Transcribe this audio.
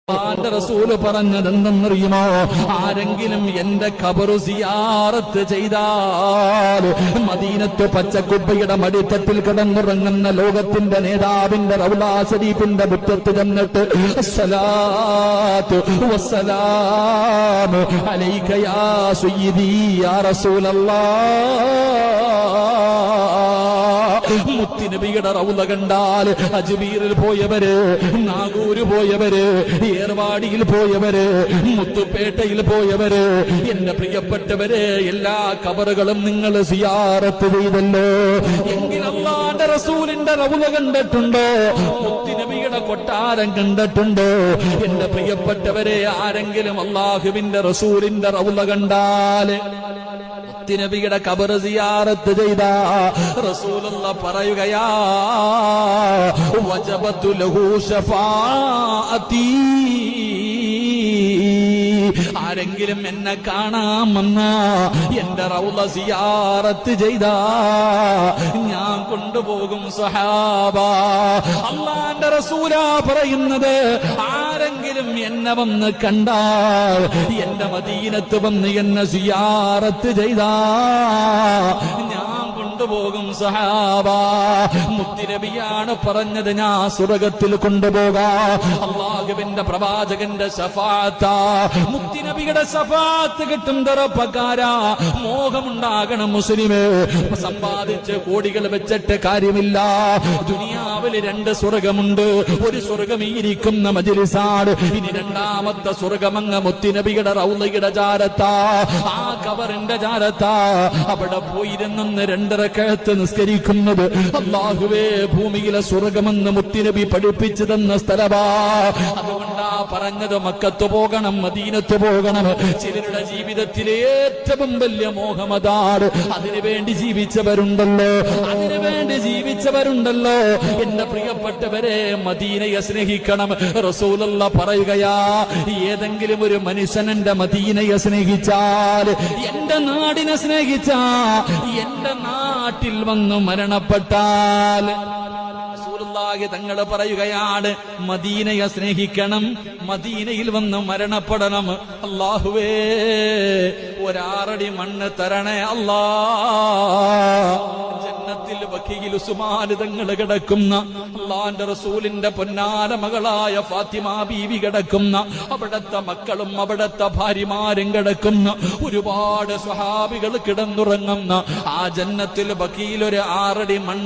റസൂല് പറഞ്ഞതെന്തെന്നറിയുമോ? ആരെങ്കിലും എന്റെ ഖബറ് സിയാറത്ത് ചെയ്താൽ മദീനത്ത് പച്ചക്കുപ്പയുടെ മടിത്തട്ടിൽ കിടന്നുറങ്ങുന്ന ലോകത്തിന്റെ നേതാവിന്റെ റൗള ശരീഫിന്റെ മുറ്റത്ത് ചെന്നിട്ട് അസ്സലാത്തു വസ്സലാമു അലൈക യാ സയ്യിദി യാ റസൂലല്ലാഹ്, മുത്തുനബിയുടെ റൗള കണ്ടാൽ അജ്മീറിൽ പോയവര്, നാഗൂര് പോയവര്, ഏർവാടിയിൽ പോയവര്, മുത്തുപേട്ടയിൽ പോയവര്, എന്റെ പ്രിയപ്പെട്ടവര്, എല്ലാ ഖബറുകളും നിങ്ങൾ സിയാറത്ത് ചെയ്തല്ലോ. എങ്കിൽ അല്ലാഹുവിന്റെ റസൂലിന്റെ റൗള കണ്ടിട്ടുണ്ടോ? മുത്തുനബിയുടെ കൊട്ടാരം കണ്ടിട്ടുണ്ടോ? എന്റെ പ്രിയപ്പെട്ടവരെ, ആരെങ്കിലും അല്ലാഹുവിന്റെ റസൂലിന്റെ റൗള കണ്ടാല് നബിയുടെ ഖബർ സിയാറത്ത് ചെയ്ത റസൂലുള്ളാഹ് പറയുകയാ, വജബതു ലഹു ശഫാഅതി. ആരെങ്കിലും എന്നെ കാണാമെന്ന എന്റെ റൗള സിയാറത്ത് ചെയ്ത ഞാൻ കൊണ്ടുപോകും സഹാബ. അല്ലാഹുവിന്റെ റസൂലാ പറയുന്നത്, ആരെങ്കിലും എന്നെ വന്ന് കണ്ടാൽ, എന്റെ മദീനത്ത് വന്ന് എന്നെ സിയാറത്ത് ചെയ്താ ഞാൻ കൊണ്ടുപോകും സഹാബ. മുത്തുനബിയാണ് പറഞ്ഞത്, ഞാൻ സ്വർഗ്ഗത്തിൽ കൊണ്ടുപോകാം. അല്ലാഹുവിന്റെ പ്രവാചകന്റെ ശഫാഅത്ത്, മുത്തുനബിയുടെ ശഫാഅത്ത് കിട്ടും ചെറുപ്പക്കാരാ. മോഹമുണ്ടാകണം മുസ്ലിമേ. സമ്പാദിച്ച് കോടികൾ വെച്ചിട്ട് കാര്യമില്ല. ദുനിയാവിൽ രണ്ട് സ്വർഗമുണ്ട്. ഒരു സ്വർഗം ഈ ഇരിക്കുന്ന മജ്ലിസാണ്. ഇനി രണ്ടാമത്തെ സ്വർഗമങ്ങ് മുത്തുനബിയുടെ റൗളയുടെ ചാരത്താ, ആ ഖബറിന്റെ ചാരത്താ. അവിടെ പോയിരുന്നെന്ന് 2 റക്അത്ത് നിസ്കരിക്കുന്നത് അല്ലാഹുവേ ഭൂമിയിലെ സ്വർഗമെന്ന് മുത്തുനബി പഠിപ്പിച്ചു തന്ന സ്ഥലമാ. അതുകൊണ്ടാ പറഞ്ഞത്, മക്കത്ത് പോകണം, മദീനത്ത് പോകണം. ചിലരുടെ ജീവിതത്തിലെ ഏറ്റവും വലിയ മോഹമതാണ്. അതിനുവേണ്ടി ജീവിച്ചവരുണ്ടല്ലോ, അതിനുവേണ്ടി ജീവിച്ചവരുണ്ടല്ലോ. എന്റെ പ്രിയപ്പെട്ടവരെ, മദീനയെ സ്നേഹിക്കണം. റസൂലുള്ളാഹ് പറയുകയാ, ഏതെങ്കിലും ഒരു മനുഷ്യൻ എന്റെ മദീനയെ സ്നേഹിച്ചാൽ, എന്റെ നാടിനെ സ്നേഹിച്ചാ, എന്റെ നാട്ടിൽ വന്നു മരണപ്പെട്ടാൽ, റസൂലുള്ളാഹി തങ്ങൾ പറയുകയാണ്, മദീനയെ സ്നേഹിക്കണം, മദീനയിൽ വന്ന് മരണപ്പെടണം. അല്ലാഹുവേ, ഒരാറടി മണ്ണ് തരണേ അല്ലാ. ജന്നത്തിൽ ബഖീൽ ഉസ്മാൻ തങ്ങൾ കിടക്കുന്ന, അല്ലാഹുവിന്റെ റസൂലിന്റെ പൊന്നാര മകളായ ഫാത്തിമ ബീവി കിടക്കുന്ന, അവിടത്തെ മക്കളും അവിടത്തെ ഭാര്യമാരും കിടക്കുന്ന, ഒരുപാട് സ്വഹാബികൾ കിടന്നുറങ്ങുന്ന ആ ജന്നത്തിൽ ബഖീൽ ഒരു 6 അടി മണ്ണ്